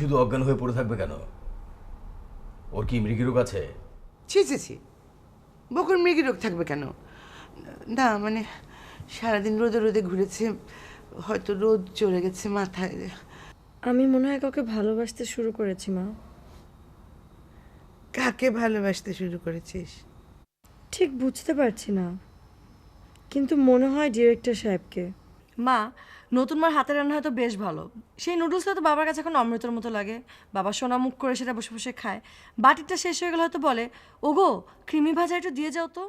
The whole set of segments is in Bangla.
শুধু অজ্ঞান হয়ে পড়ে থাকবে কেন? ওর কি মৃগীরোগ আছে? ছি ছি ছি, বকুর মৃগী রোগ থাকবে কেন? না মানে সারাদিন রোদে রোদে ঘুরেছে, হয়তো রোদ চলে গেছে মাথায়। আমি মনে হয় কাউকে ভালোবাসতে শুরু করেছি মা। কাকে ভালোবাসতে শুরু করেছিস? ঠিক বুঝতে পারছি না, কিন্তু মনে হয় ডিরেক্টর সাহেবকে। মা, নতুন মার হাতের রান্না হয়তো বেশ ভালো। সেই নুডলসটা তো বাবার কাছে এখন অমৃতের মতো লাগে। বাবা সোনা মুখ করে সেটা বসে বসে খায়। বাটিটা শেষ হয়ে গেলে হয়তো বলে, ওগো ক্রিমি ভাজা একটু দিয়ে যাও তো।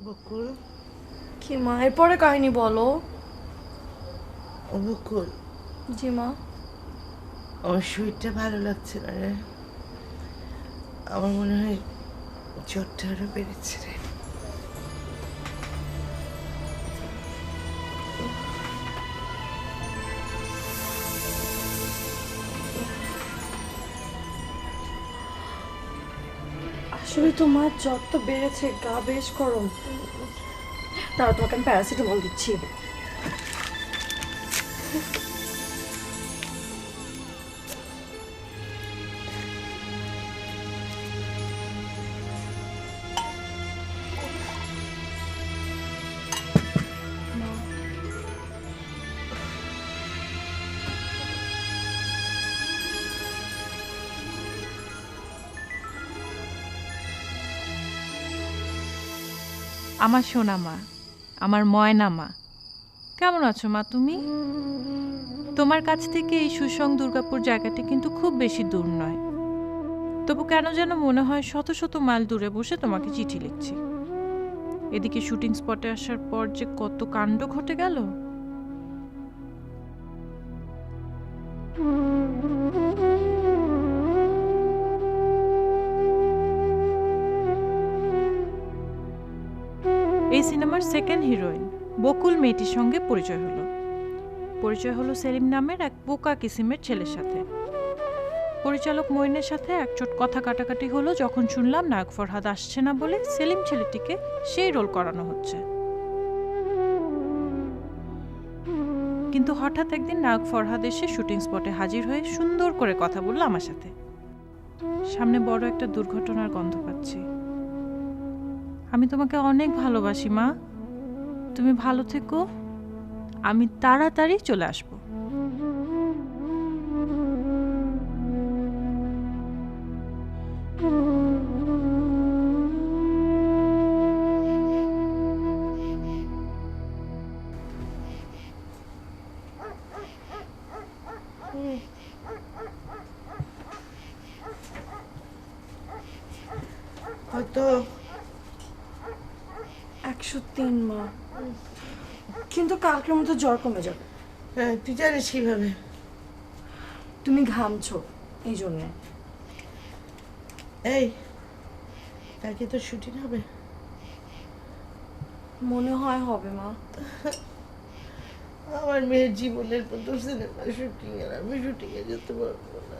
বকুল, কি মা, এরপরে কাহিনী বলো। ও বকুল, জি মা। আমার শরীরটা ভালো লাগছে না রে। আমার মনে হয় জ্বরটা আরো বেড়েছে রে। আসলে তো মা, জ্বর তো বেড়েছে, গা বেশ গরম। তারা তোমাকে আমি প্যারাসিটামল দিচ্ছি। আমার সোনা মা, আমার ময়না মা, কেমন আছো মা তুমি? তোমার কাছ থেকে এই সুসং দুর্গাপুর জায়গাটা কিন্তু খুব বেশি দূর নয়, তবু কেন যেন মনে হয় শত শত মাইল দূরে বসে তোমাকে চিঠি লিখছি। এদিকে শুটিং স্পটে আসার পর যে কত কাণ্ড ঘটে গেল। এই সিনেমার সেকেন্ড হিরোইন বকুল মেয়েটির সঙ্গে পরিচয় হলো সেলিম নামের এক বোকা কিসিমের ছেলের সাথে। পরিচালক মইনের সাথে একচোট কথা কাটাকাটি হলো যখন শুনলাম নায়ক ফরহাদ আসছে না বলে সেলিম ছেলেটিকে সেই রোল করানো হচ্ছে। কিন্তু হঠাৎ একদিন নায়ক ফরহাদ এসে শুটিং স্পটে হাজির হয়ে সুন্দর করে কথা বলল আমার সাথে। সামনে বড় একটা দুর্ঘটনার গন্ধ পাচ্ছি। আমি তোমাকে অনেক ভালোবাসি মা, তুমি ভালো থেকো, আমি তাড়াতাড়ি চলে আসবো। হয়তো 103 মা, কিন্তু কালকের মতো জ্বর কমে যাবে। হ্যাঁ, তুই জানিস কিভাবে? তুমি ঘামছো এই জন্যে। এই, কালকে তো শুটিং হবে। মনে হয় হবে মা। আমার মেয়ের জীবনের প্রথম সিনেমা শুটিং, আর আমি শুটিংয়ে যেতে পারবো না।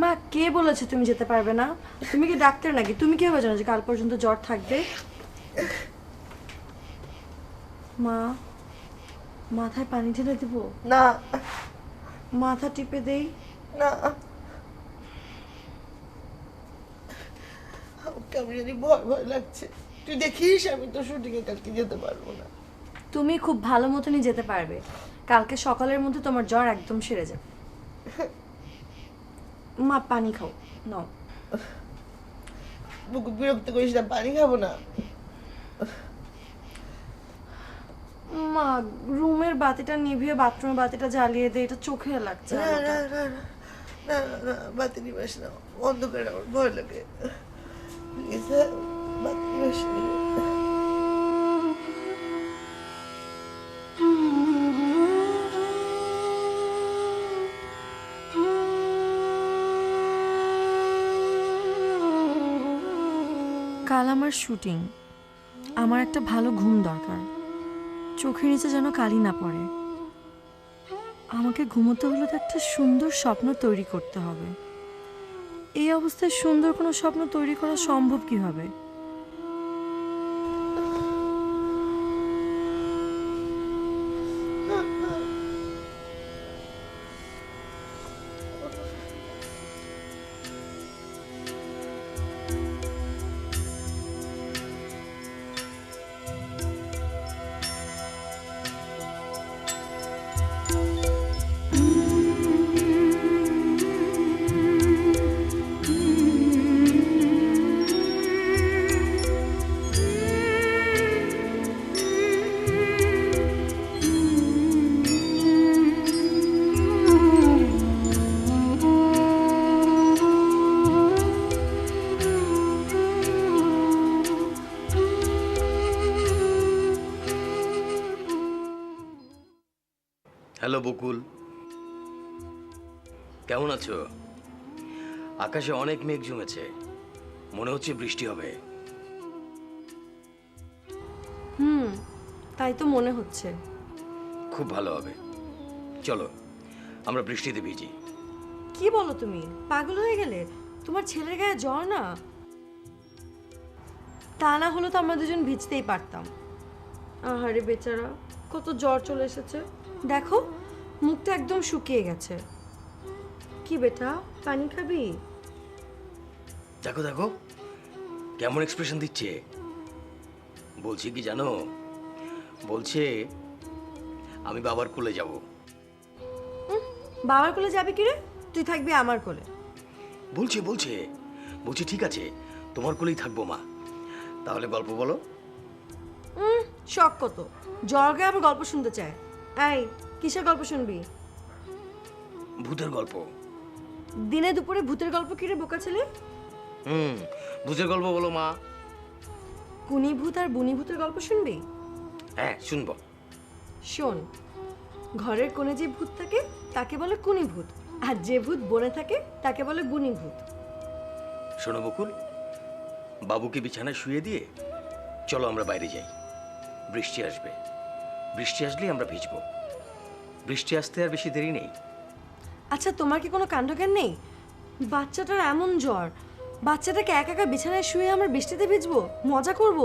মা, কে বলেছে তুমি যেতে পারবে না? তুমি কি ডাক্তার নাকি? তুমি কিভাবে জানো যে কাল পর্যন্ত জ্বর থাকবে? মা, মাথায় পানি ঢেলে দিব? না মাথা টিপে দেই? না, আমার কেমন জানি ভয় ভয় লাগছে। তুই দেখিস, আমি তো শুটিংয়ে কালকে যেতে পারবো না। তুমি খুব ভালো মতনই যেতে পারবে। কালকে সকালের মধ্যে তোমার জ্বর একদম সেরে যাবে। মা, পানি খাও, নাও। বুকু বিরক্ত করিস না, পানি খাবো না। মা, রুমের বাতিটা নিভিয়ে বাথরুমের বাতিটা জ্বালিয়ে দে, এটা চোখে লাগছে না আলোটা। না না না না না, বাতি নিবাস না, অন্ধকারে আমার ভয় লাগে। প্লিজ, বাতি নিবাস নি। কাল আমার শুটিং, আমার একটা ভালো ঘুম দরকার। চোখের নিচে যেন কালি না পড়ে। আমাকে ঘুমোতে হলে তো একটা সুন্দর স্বপ্ন তৈরি করতে হবে। এই অবস্থায় সুন্দর কোনো স্বপ্ন তৈরি করা সম্ভব কিভাবে? হ্যালো বকুল, কেমন আছো? আকাশে অনেক মেঘ জমেছে, মনে হচ্ছে বৃষ্টি হবে। তাই তো মনে হচ্ছে। খুব ভালো হবে, চলো আমরা বৃষ্টিতে ভিজি। কি বলো তুমি, পাগল হয়ে গেলে? তোমার ছেলের গায়ে জ্বর না? তা না হলে তো আমরা দুজন ভিজতেই পারতাম। আহারে বেচারা, কত জ্বর চলে এসেছে। দেখো, মুখটা একদম শুকিয়ে গেছে। কি বেটা, পানি খাবি? দেখো দেখো কেমন এক্সপ্রেশন দিচ্ছে। বলছি কি জানো, বলছে আমি বাবার কোলে যাব। বাবার কোলে যাবি কি রে? তুই থাকবি আমার কোলে। বলছে বলছে বলছি ঠিক আছে, তোমার কোলেই থাকবো মা। তাহলে গল্প বলো। শখ কত, জ্বর গায়ে আবার গল্প শুনতে চায়। এই, কিসের গল্প শুনবি? ভূতের গল্প। দিনে দুপুরে ভূতের গল্প কি রে বোকা ছেলে? ভূতের গল্প বলো মা। কুনি ভূত আর বুনি ভূতের গল্প শুনবি? হ্যাঁ শুনবো। শোন, ঘরের কোণে যে ভূত থাকে তাকে বলে কুনি ভূত, আর যে ভূত বনে থাকে তাকে বলে বুনি ভূত। শোনো বকুল, বাবুকে বিছানায় শুয়ে দিয়ে চলো আমরা বাইরে যাই। বৃষ্টি আসবে, বৃষ্টি আসলেই আমরা ভিজবো। বৃষ্টি আসতে আর বেশি দেরি নেই। আচ্ছা, তোমার কি কোনো কাণ্ডজ্ঞান নেই? বাচ্চাটার এমন জ্বর, বাচ্চাটাকে একা একা বিছানায় শুয়ে আমরা বৃষ্টিতে ভিজবো, মজা করব?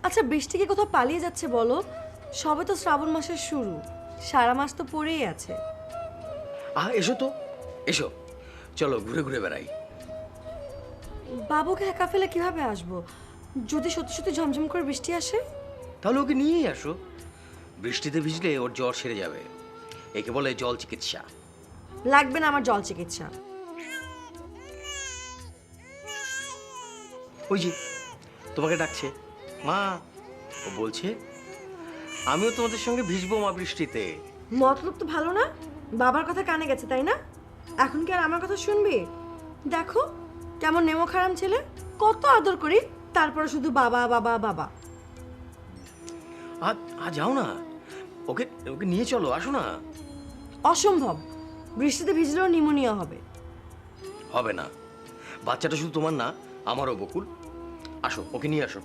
আচ্ছা, বৃষ্টি কি কোথাও পালিয়ে যাচ্ছে বলো? সবে তো শ্রাবণ মাসের শুরু, সারা মাস তো পড়েই আছে। এসো তো, এসো, চলো ঘুরে ঘুরে বেড়াই। বাবুকে একা ফেলে কিভাবে আসবো? যদি সত্যি সত্যি ঝমঝম করে বৃষ্টি আসে? তাহলে ওকে নিয়েই আসো। বৃষ্টিতে ভিজলে ওর জ্বর সেরে যাবে। একে বলে জল চিকিৎসা। লাগবে না আমার জল চিকিৎসা। ওই যে তোমাকে ডাকছে মা। ও বলছে আমিও তোমাদের সঙ্গে ভিজবো মা বৃষ্টিতে। মতলব তো ভালো না? বাবার কথা কানে গেছে তাই না? এখন কি আর আমার কথা শুনবি? দেখো কেমন নেমো খারাম ছেলে, কত আদর করি, তারপরে শুধু বাবা বাবা বাবা। যাও না, ওকে ওকে নিয়ে চলো, আসো না। অসম্ভব, বৃষ্টিতে ভিজলেও নিউমোনিয়া হবে। হবে না, বাচ্চাটা শুধু তোমার না, আমারও বকুল। আসো, ওকে নিয়ে আসো।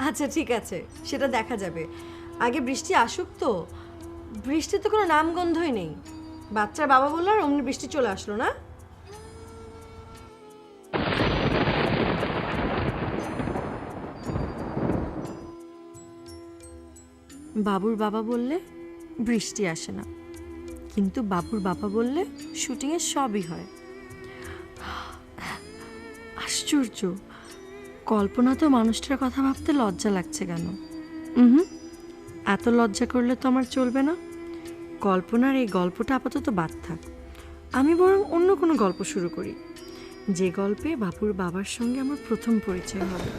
আচ্ছা ঠিক আছে, সেটা দেখা যাবে। আগে বৃষ্টি আসুক তো। বৃষ্টির তো কোনো নামগন্ধই নেই। বাচ্চার বাবা বললো আর অমনি বৃষ্টি চলে আসলো না? বাবুর বাবা বললে বৃষ্টি আসে না, কিন্তু বাবুর বাবা বললে শুটিংয়ে সবই হয়। আশ্চর্য, কল্পনা তো মানুষটার কথা ভাবতে লজ্জা লাগছে কেন? এত লজ্জা করলে তো আমার চলবে না। কল্পনার এই গল্পটা আপাতত বাদ থাক, আমি বরং অন্য কোনো গল্প শুরু করি, যে গল্পে বাবুর বাবার সঙ্গে আমার প্রথম পরিচয় হবে।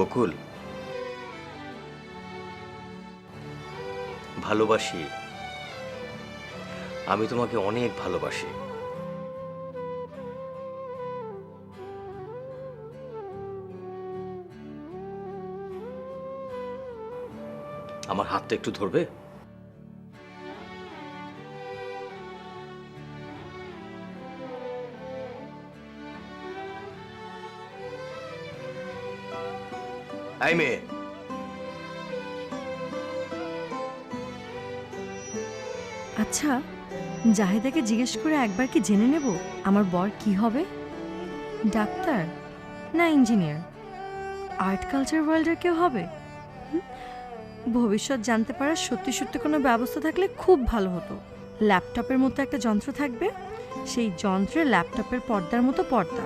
বকুল, ভালোবাসি, আমি তোমাকে অনেক ভালোবাসি। আমার হাতটা একটু ধরবে? এই মেয়ে, আচ্ছা, জাহিদাকে জিজ্ঞেস করে একবার কি জেনে নেব আমার বর কি হবে? ডাক্তার না ইঞ্জিনিয়ার? আর্ট কালচার ওয়ার্ল্ডের কেউ হবে? ভবিষ্যৎ জানতে পারার সত্যি সত্যি কোনো ব্যবস্থা থাকলে খুব ভালো হতো। ল্যাপটপের মতো একটা যন্ত্র থাকবে, সেই যন্ত্রে ল্যাপটপের পর্দার মতো পর্দা,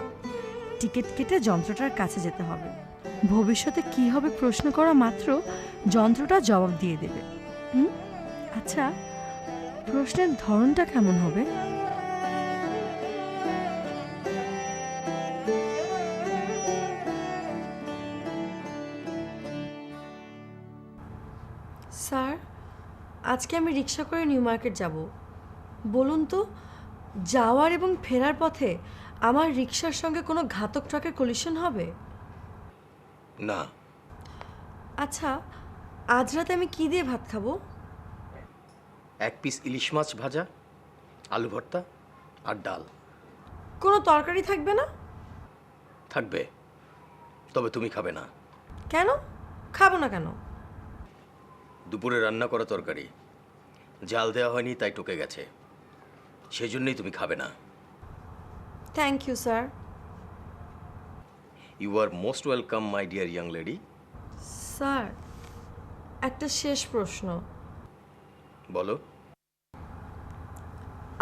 টিকিট কেটে যন্ত্রটার কাছে যেতে হবে। ভবিষ্যতে কি হবে প্রশ্ন করা মাত্র যন্ত্রটা জবাব দিয়ে দেবে। আচ্ছা, প্রশ্নের ধরনটা কেমন হবে? স্যার, আজকে আমি রিক্সা করে নিউ মার্কেট যাব। বলুন তো, যাওয়ার এবং ফেরার পথে আমার রিক্সার সঙ্গে কোনো ঘাতক ট্রাকের কলিশন হবে? না। আচ্ছা, আজ রাতে আমি কি দিয়ে ভাত খাবো? 1 পিস ইলিশ মাছ ভাজা, আলু ভর্তা আর ডাল। কোনো তরকারি থাকবে না? থাকবে, তবে তুমি খাবে না। কেন খাবো না কেন? দুপুরে রান্না করা তরকারি জাল দেওয়া হয়নি, তাই টকে গেছে, সেই জন্যই তুমি খাবে না। Thank you sir. You are most welcome my dear young lady. Sir, একটা শেষ প্রশ্ন। বলো।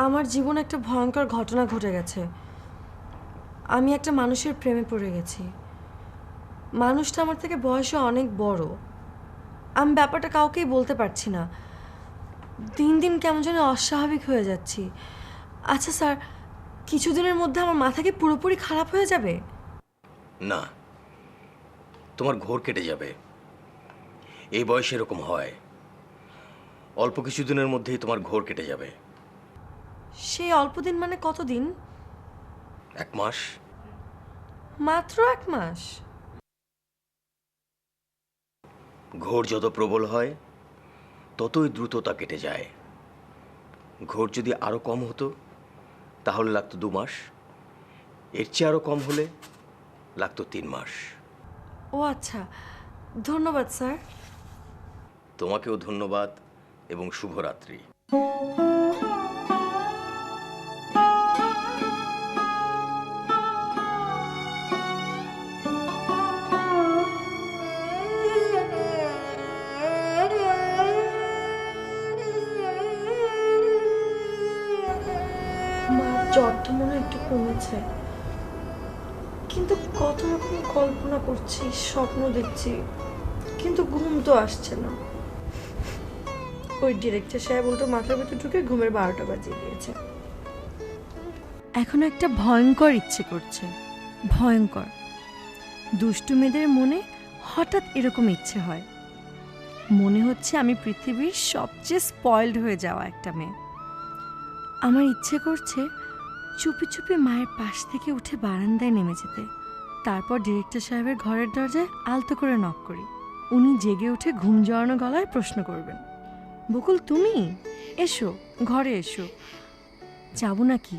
আমার জীবনে একটা ভয়ঙ্কর ঘটনা ঘটে গেছে। আমি একটা মানুষের প্রেমে পড়ে গেছি। মানুষটা আমার থেকে বয়সে অনেক বড়। আমি ব্যাপারটা কাউকেই বলতে পারছি না। দিন দিন কেমন যেন অস্বাভাবিক হয়ে যাচ্ছি। আচ্ছা স্যার, কিছুদিনের মধ্যে আমার মাথা কি পুরোপুরি খারাপ হয়ে যাবে? না, তোমার ঘোর কেটে যাবে। এই বয়সে এরকম হয়, অল্প কিছুদিনের মধ্যেই তোমার ঘোর কেটে যাবে। সেই অল্প দিন মানে কতদিন? 1 মাস। মাত্র 1 মাস? ঘোর যত প্রবল হয় ততই দ্রুত তা কেটে যায়। ঘোর যদি আরো কম হতো তাহলে লাগতো 2 মাস, এর চেয়ে আরো কম হলে লাগতো 3 মাস। ও আচ্ছা, ধন্যবাদ স্যার। তোমাকেও ধন্যবাদ এবং শুভরাত্রি। মার জ্বরটা মনে হয় একটু কমেছে, কিন্তু কত রকম কল্পনা করছি, স্বপ্ন দেখছি, কিন্তু ঘুম তো আসছে না। ওই ডিরেক্টর সাহেব উল্টো মাথার ভেতর ঢুকে ঘুমের 12টা বাজিয়ে দিয়েছে। এখন একটা ভয়ঙ্কর ইচ্ছে করছে, ভয়ঙ্কর। দুষ্টু মেয়েদের মনে হঠাৎ এরকম ইচ্ছে হয়। মনে হচ্ছে আমি পৃথিবীর সবচেয়ে স্পয়েলড হয়ে যাওয়া একটা মেয়ে। আমার ইচ্ছে করছে চুপি চুপি মায়ের পাশ থেকে উঠে বারান্দায় নেমে যেতে, তারপর ডিরেক্টর সাহেবের ঘরের দরজায় আলতো করে নক করি। উনি জেগে উঠে ঘুম জড়ানো গলায় প্রশ্ন করবেন, বকুল তুমি এসো, ঘরে এসো। যাবো নাকি?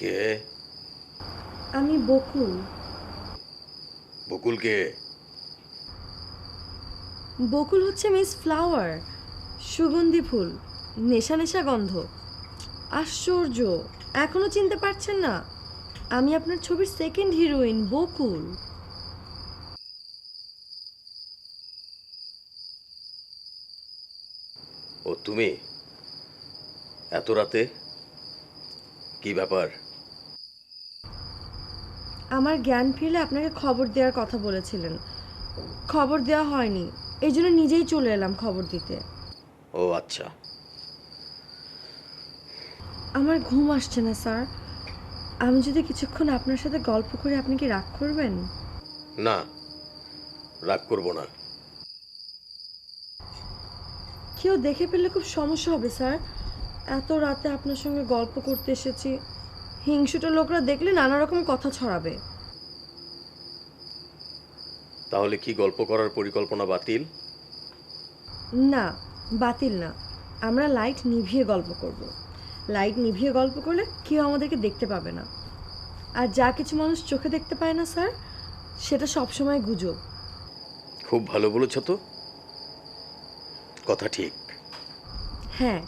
কে? আমি বকুল। বকুল কে? বকুল হচ্ছে মিস ফ্লাওয়ার, সুগন্ধি ফুল, নেশা নেশা গন্ধ। আশ্চর্য, এখনো চিনতে পারছেন না? আমি আপনার ছবির সেকেন্ড হিরোইন বকুল। ও তুমি? এত রাতে কি ব্যাপার? আমার জ্ঞান ফিরলে আপনাকে খবর দেওয়ার কথা বলেছিলেন, খবর দেওয়া হয়নি, এই জন্য নিজেই চলে এলাম খবর দিতে। ও আচ্ছা। আমার ঘুম আসছে না স্যার। আমি যদি কিছুক্ষণ আপনার সাথে গল্প করে, আপনি কি রাগ করবেন? না, রাগ করব না। কেউ দেখে ফেললে খুব সমস্যা হবে স্যার। এত রাতে আপনার সঙ্গে গল্প করতে এসেছি, হিংসুটে লোকরা দেখলে নানা রকম কথা ছড়াবে। তাহলে কি গল্প করার পরিকল্পনা বাতিল? না, বাতিল না। আমরা লাইট নিভিয়ে গল্প করব। লাইট নিভিয়ে গল্প করলে কেউ আমাদেরকে দেখতে পাবে না। আর যা কিছু মানুষ চোখে দেখতে পায় না স্যার, সেটা সবসময় গুজব। খুব ভালো বলেছ তো, কথা ঠিক। হ্যাঁ,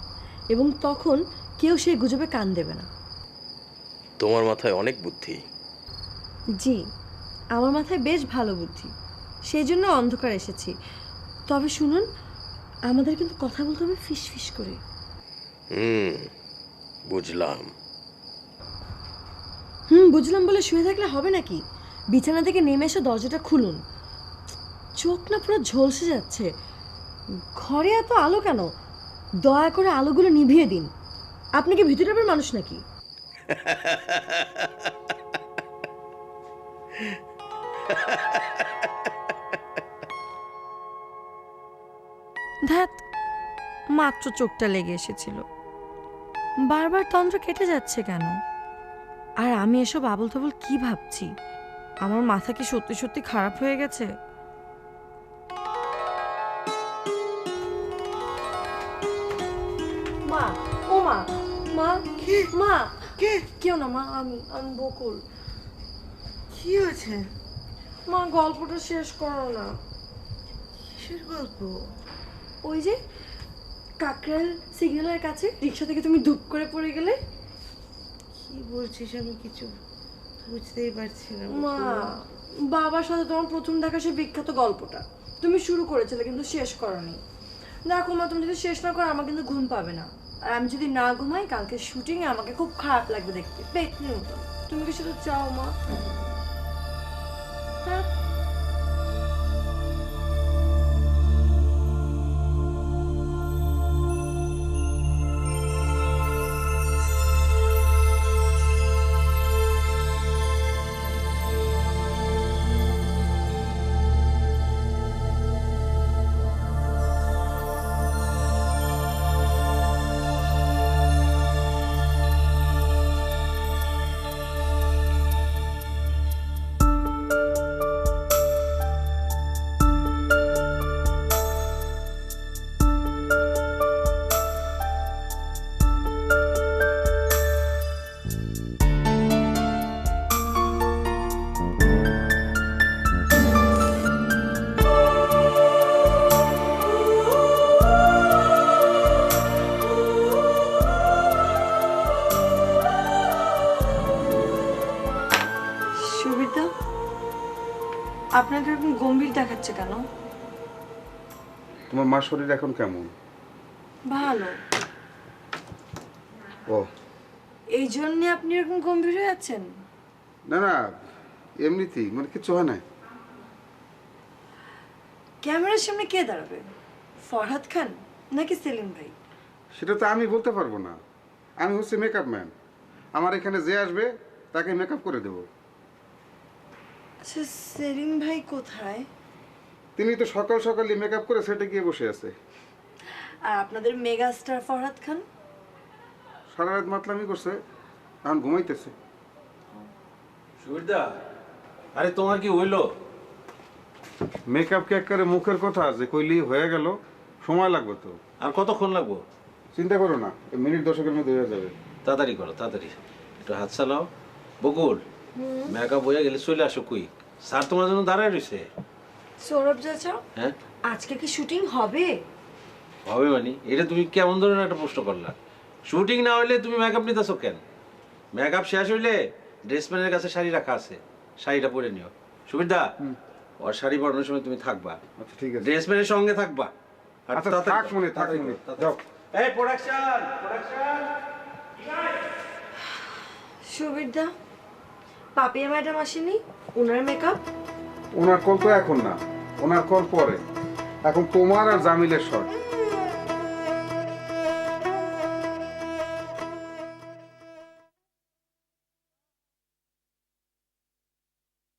এবং তখন কেউ সেই গুজবে কান দেবে না। তোমার মাথায় অনেক বুদ্ধি। জি, আমার মাথায় বেশ ভালো বুদ্ধি, সেই জন্য অন্ধকার এসেছি। তবে শুনুন, আমাদের কিন্তু কথা বলতে হবে ফিস ফিস করে। বুঝলাম। বুঝলাম বলে শুয়ে থাকলে হবে নাকি? বিছানা থেকে নেমে এসে দরজাটা খুলুন। চোখ না পুরো ঝলসে যাচ্ছে। ঘরে এত আলো কেন? দয়া করে আলোগুলো নিভিয়ে দিন। আপনি কি ভিতরের মানুষ নাকি? ধ্যাত, মাত্র চোখটা লেগে এসেছিল, বারবার তন্দ্র কেটে যাচ্ছে কেন? আর আমি এসব আবল তাবল কি ভাবছি? আমার মাথা কি সত্যি সত্যি খারাপ হয়ে গেছে? মা, ও মা, মা, কে? মা, কে? কেউ না মা, আমি বকুল। কি হয়েছে? মা, গল্পটা শেষ করো না। কিসের গল্প? ওই যে কাকরাইল সিগন্যালের কাছে রিক্সা থেকে তুমি ধুপ করে পড়ে গেলে। কি বলছিস? আমি কিছু বুঝতেই পারছি না। মা, বাবার সাথে তোমার প্রথম দেখা সে বিখ্যাত গল্পটা তুমি শুরু করেছিলে কিন্তু শেষ করনি। দেখো মা, তুমি যদি শেষ না করো আমার কিন্তু ঘুম পাবে না। আর আমি যদি না ঘুমাই কালকে শুটিংয়ে আমাকে খুব খারাপ লাগবে দেখতে, পেটনির মতো। তুমি কি সেটা চাও মা? হ্যাঁ। সুবিধা, আপনাকে এরকম গম্ভীর দেখাচ্ছে কেন? তোমার মার শরীর এখন কেমন? ভালো। ও এই জন্য আপনি এরকম গম্ভীর হয়ে আছেন? না না, এমনিতেই, মানে কিছু হয় না। ক্যামেরার সামনে কে দাঁড়াবে? ফরহাদ খান নাকি সেলিম ভাই? সেটা তো আমি বলতে পারবো না। আমি হচ্ছে মেকআপ ম্যান। আমার এখানে যে আসবে তাকে মেকআপ করে দেব। আচ্ছা, সেলিম ভাই কোথায়? তিনি তো সকাল সকালই মেকআপ করে সেটে গিয়ে বসে আছে। আর আপনাদের মেগা স্টার ফরহাদ খান? সারা রাত মাতলামি করছে, এখন ঘুমাইতেছে। সুবিধা, আরে তোমার কি হইলো? মেকআপ কে করে মুখের কথা যে কইলি হয়ে গেল, সময় লাগবে তো। আর কতক্ষণ লাগবো? চিন্তা করো না, মিনিট 10-এর মধ্যে হয়ে যাবে। তাড়াতাড়ি করো, তাড়াতাড়ি। একটু হাত চালাও। বকুল, মেকআপ হয়ে গেলে চলে আসো কুইক। স্যার তোমার জন্য দাঁড়ায় রয়েছে। সৌরভ চাচা, হ্যাঁ, আজকে কি শুটিং হবে? হবে মানে? এটা তুমি কেমন ধরনের একটা প্রশ্ন করলা? শুটিং না হইলে তুমি মেকআপ নিতেছো কেন? মেকআপ শেষ হইলে ড্রেসম্যানের কাছে শাড়ি রাখা আছে, শাড়িটা পরে নিও। সুবিধা, ওর শাড়ি পরানোর সময় তুমি থাকবা, আচ্ছা ঠিক আছে। ড্রেসম্যানের সঙ্গে থাকবা। আর আচ্ছা, তাড়াতাড়ি থাক করো, মনে, থাক তাড়াতাড়ি মনে। করো, তাড়াতাড়ি। যাও। এই প্রোডাকশন, প্রোডাকশন। সুবিধা, পাপিয়া ম্যাডাম আসেনি? ওনার মেকআপ? ওনার কল তো এখন না, ওনার কল পরে। এখন তোমার আর জামিলের শট।